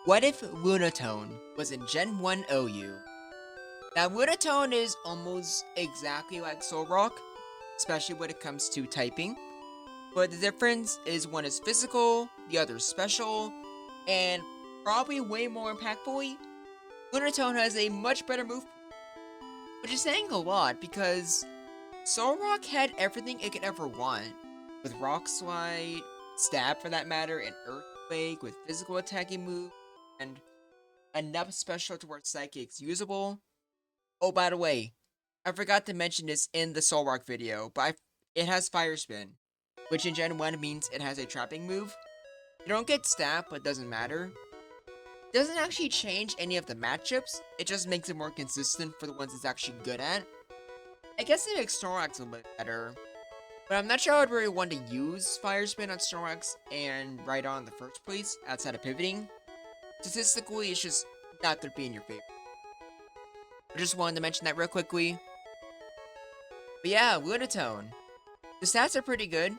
What if Lunatone was in Gen 1 OU? Now, Lunatone is almost exactly like Solrock, especially when it comes to typing, but the difference is one is physical, the other is special, and probably way more impactfully, Lunatone has a much better move, which is saying a lot because Solrock had everything it could ever want, with Rock Slide, Stab for that matter, and Earthquake with physical attacking move, and enough special to where Psychic's usable. Oh, by the way, I forgot to mention this in the Solrock video, but it has Fire Spin, which in Gen 1 means it has a trapping move. You don't get Stab, but doesn't matter. It doesn't actually change any of the matchups, it just makes it more consistent for the ones it's actually good at. I guess it makes Snorlax a little bit better, but I'm not sure I would really want to use Fire Spin on Snorlax and Rhydon in the first place, outside of pivoting. Statistically, it's just not going to be in your favor. I just wanted to mention that real quickly. But yeah, Lunatone. The stats are pretty good.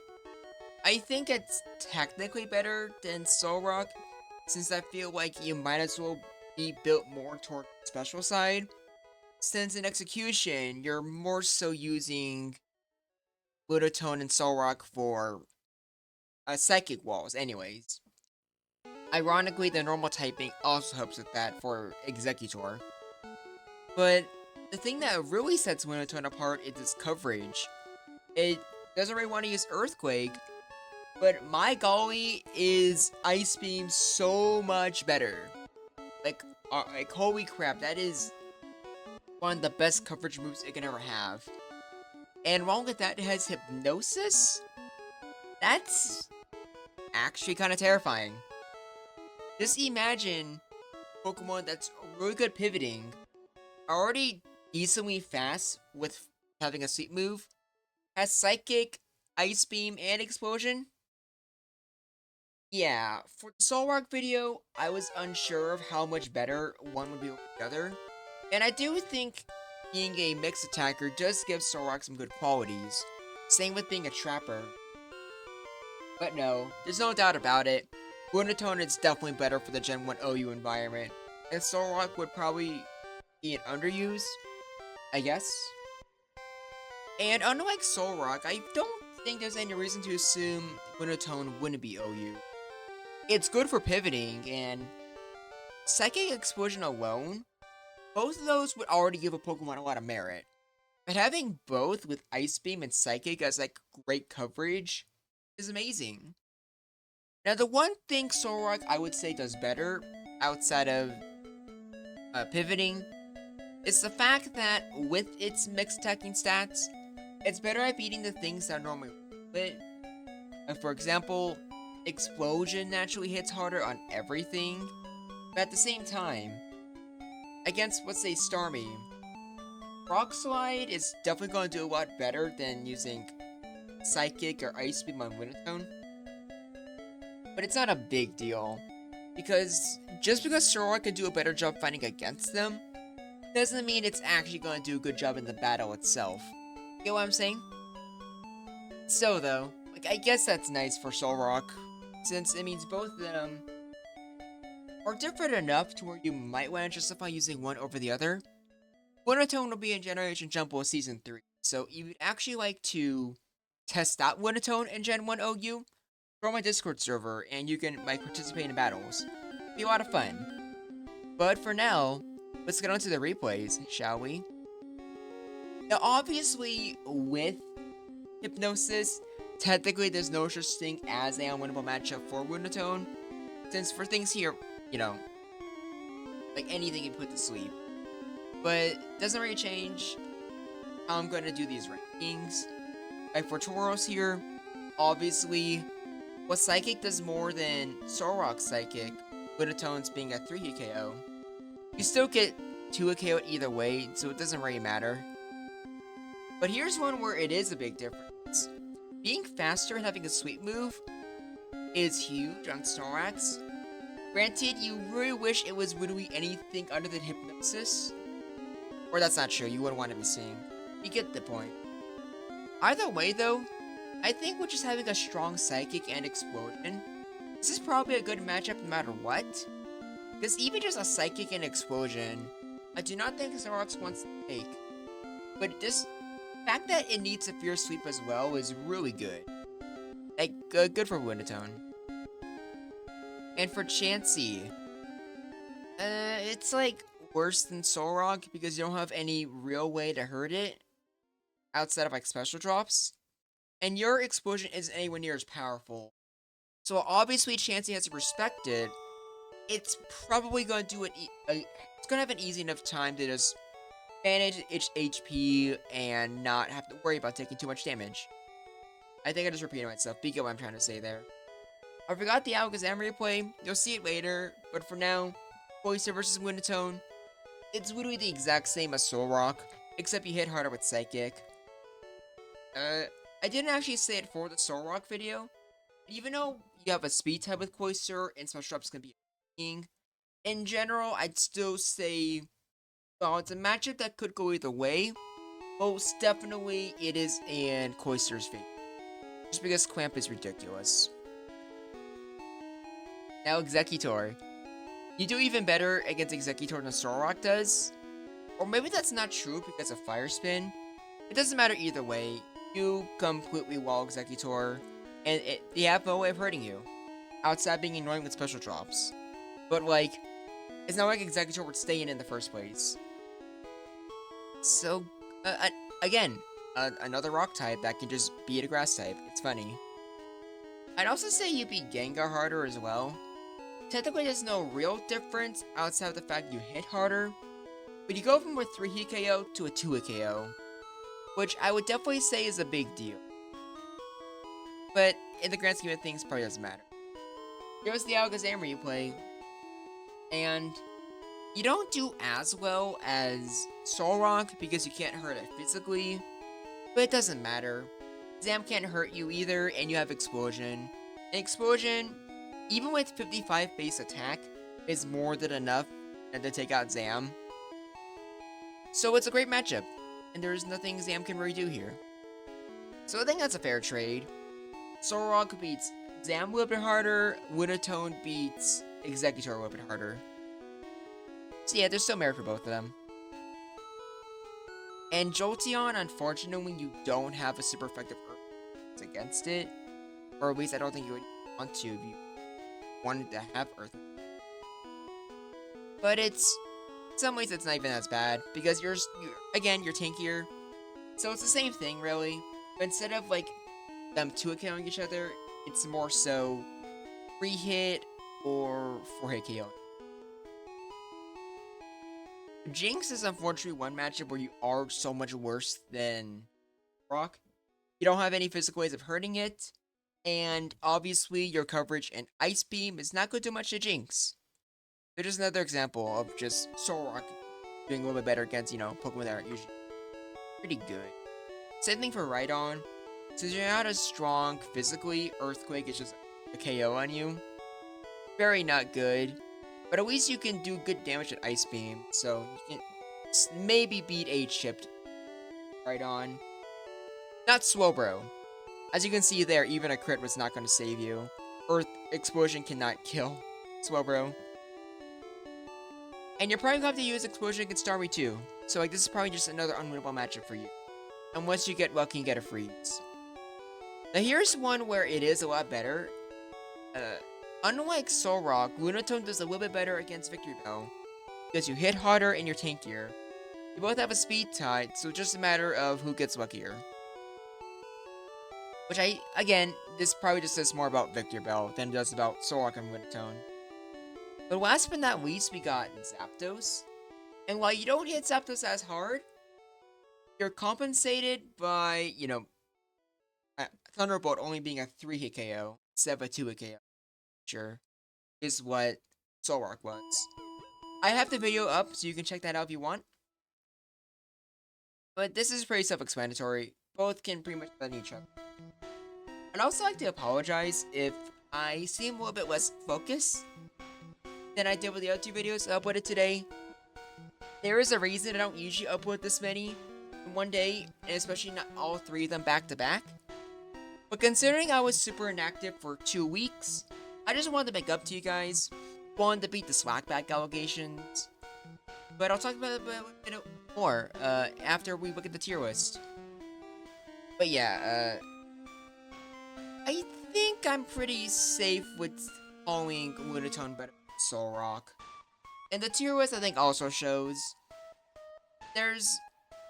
I think it's technically better than Solrock, since I feel like you might as well be built more toward the special side. Since in execution, you're more so using Lunatone and Solrock for psychic walls, anyways. Ironically, the normal typing also helps with that for Executor. But the thing that really sets Lunatone apart is its coverage. It doesn't really want to use Earthquake, but my golly is Ice Beam so much better. Like holy crap, that is one of the best coverage moves it can ever have. And along with that, it has Hypnosis. That's actually kind of terrifying. Just imagine Pokemon that's really good pivoting, already decently fast with having a sweep move, has Psychic, Ice Beam, and Explosion. Yeah, for the Solrock video, I was unsure of how much better one would be over the other, and I do think being a mixed attacker does give Solrock some good qualities. Same with being a trapper. But no, there's no doubt about it. Lunatone is definitely better for the Gen 1 OU environment, and Solrock would probably be an underuse, I guess. And unlike Solrock, I don't think there's any reason to assume Lunatone wouldn't be OU. It's good for pivoting, and Psychic Explosion alone, both of those would already give a Pokemon a lot of merit. But having both with Ice Beam and Psychic as like great coverage is amazing. Now the one thing Solrock I would say does better, outside of pivoting, is the fact that with its mixed attacking stats, it's better at beating the things that are normally lit. For example, Explosion naturally hits harder on everything, but at the same time, against, let's say, Starmie, Rock Slide is definitely going to do a lot better than using Psychic or Ice Beam on Lunatone. But it's not a big deal, because just because Solrock can do a better job fighting against them, doesn't mean it's actually going to do a good job in the battle itself. You know what I'm saying? So though, like I guess that's nice for Solrock, since it means both of them are different enough to where you might want to justify using one over the other. Lunatone will be in Generation Jumble Season 3, so if you'd actually like to test out Lunatone in Gen 1 OU, join my Discord server and you can participate in battles. It'll be a lot of fun. But for now, let's get on to the replays, shall we? Now obviously, with Hypnosis, technically there's no such thing as an unwinnable matchup for Lunatone, since for things here, you know, like anything you put to sleep. But doesn't really change how I'm going to do these rankings. Like for Tauros here, obviously, what Psychic does more than Solrock's Psychic, Lunatone's being at 3 hit KO. You still get 2 hit KO either way, so it doesn't really matter. But here's one where it is a big difference. Being faster and having a sweep move is huge on Snorlax. Granted, you really wish it was literally anything other than Hypnosis. Or that's not true, you wouldn't want to be seeing. You get the point. Either way though, I think with just having a strong Psychic and Explosion, this is probably a good matchup no matter what. Because even just a Psychic and Explosion, I do not think Solrox wants to take. But this fact that it needs a Fierce Sweep as well is really good. Like, good for Lunatone. And for Chansey, it's like worse than Solrock because you don't have any real way to hurt it outside of like special drops. And your Explosion isn't anywhere near as powerful. So obviously Chansey has to respect it. It's probably going to do it. It's going to have an easy enough time to just manage its HP and not have to worry about taking too much damage. I think I just repeated myself, but you get what I'm trying to say there. I forgot the Alakazam replay. You'll see it later, but for now, Cloyster versus Lunatone. It's literally the exact same as Solrock, except you hit harder with Psychic. I didn't actually say it for the Solrock video. Even though you have a speed type with Cloyster and special drops can be king, in general, I'd still say, well, it's a matchup that could go either way. Most definitely, it is in Cloyster's favor. Just because Clamp is ridiculous. Now, Exeggutor. You do even better against Exeggutor than Solrock does. Or maybe that's not true because of Fire Spin. It doesn't matter either way. You completely wall Exeggutor, and they have no way of hurting you. Outside being annoying with special drops. But like, it's not like Exeggutor would stay in the first place. So, again, another rock type that can just beat a grass type. It's funny. I'd also say you beat Gengar harder as well. Technically, there's no real difference outside of the fact you hit harder. But you go from a 3-hit KO to a 2-hit KO. Which I would definitely say is a big deal. But in the grand scheme of things, probably doesn't matter. Here's the Alakazam replay. And you don't do as well as Solrock because you can't hurt it physically. But it doesn't matter. Zam can't hurt you either, and you have Explosion. And Explosion, even with 55 base attack, is more than enough to take out Zam. So it's a great matchup, and there's nothing Zam can really do here. So I think that's a fair trade. Solrock beats Zam a little bit harder, Lunatone beats Exeggutor a little bit harder. So yeah, there's still merit for both of them. And Jolteon, unfortunately, you don't have a super effective Earth against it. Or at least I don't think you would want to if you wanted to have Earth. But in some ways it's not even as bad, because you're tankier. So it's the same thing, really. But instead of, like, them 2-hit KOing each other, it's more so 3-hit or 4-hit KO. Jinx is unfortunately one matchup where you are so much worse than Rock. You don't have any physical ways of hurting it, and obviously your coverage and Ice Beam is not going to do much to Jinx. They're just another example of just Solrock doing a little bit better against, Pokemon that are usually pretty good. Same thing for Rhydon. Since you're not as strong physically, Earthquake is just a KO on you. Very not good. But at least you can do good damage with Ice Beam, so you can maybe beat a chipped Rhydon. Not Slowbro. As you can see there, even a crit was not going to save you. Earth Explosion cannot kill Slowbro. And you're probably going to have to use Explosion against Starmie too. So like, this is probably just another unwinnable matchup for you. Unless you get lucky and get a freeze. Now here's one where it is a lot better. Unlike Solrock, Lunatone does a little bit better against Victory Bell. Because you hit harder and you're tankier. You both have a speed tie, so it's just a matter of who gets luckier. Which again, this probably just says more about Victory Bell than it does about Solrock and Lunatone. But last but not least, we got Zapdos. And while you don't hit Zapdos as hard, you're compensated by, Thunderbolt only being a 3-hit KO instead of a 2-hit KO. Sure, is what Solrock was. I have the video up, so you can check that out if you want. But this is pretty self-explanatory. Both can pretty much blend each other. I'd also like to apologize if I seem a little bit less focused than I did with the other 2 videos I uploaded today. There is a reason I don't usually upload this many in one day, and especially not all 3 of them back to back. But considering I was super inactive for 2 weeks, I just wanted to make up to you guys. one to beat the slackback allegations. But I'll talk about it a bit more after we look at the tier list. But yeah, I think I'm pretty safe with calling Lunatone better than Soul Rock. And the tier list I think also shows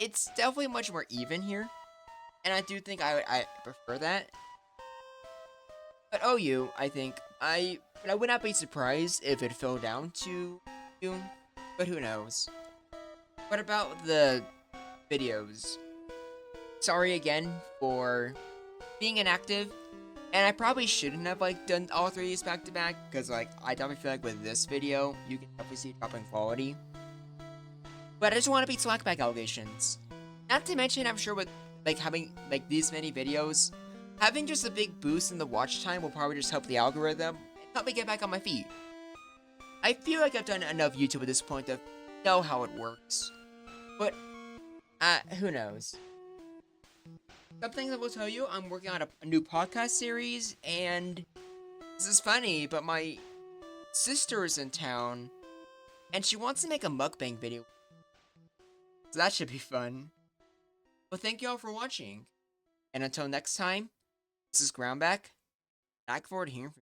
it's definitely much more even here. And I do think I prefer that. But OU, I think I would not be surprised if it fell down to you, but who knows. What about the videos? Sorry again for being inactive, and I probably shouldn't have done all three of these back to back because I definitely feel like with this video you can definitely see a drop in quality. But I just want to beat slackback allegations. Not to mention, I'm sure with having these many videos, having just a big boost in the watch time will probably just help the algorithm and help me get back on my feet. I feel like I've done enough YouTube at this point to know how it works. But, who knows? Something that will tell you, I'm working on a new podcast series, and this is funny, but my sister is in town, and she wants to make a mukbang video. So that should be fun. Well, thank you all for watching. And until next time, this is Groundback. I look forward to hearing from you.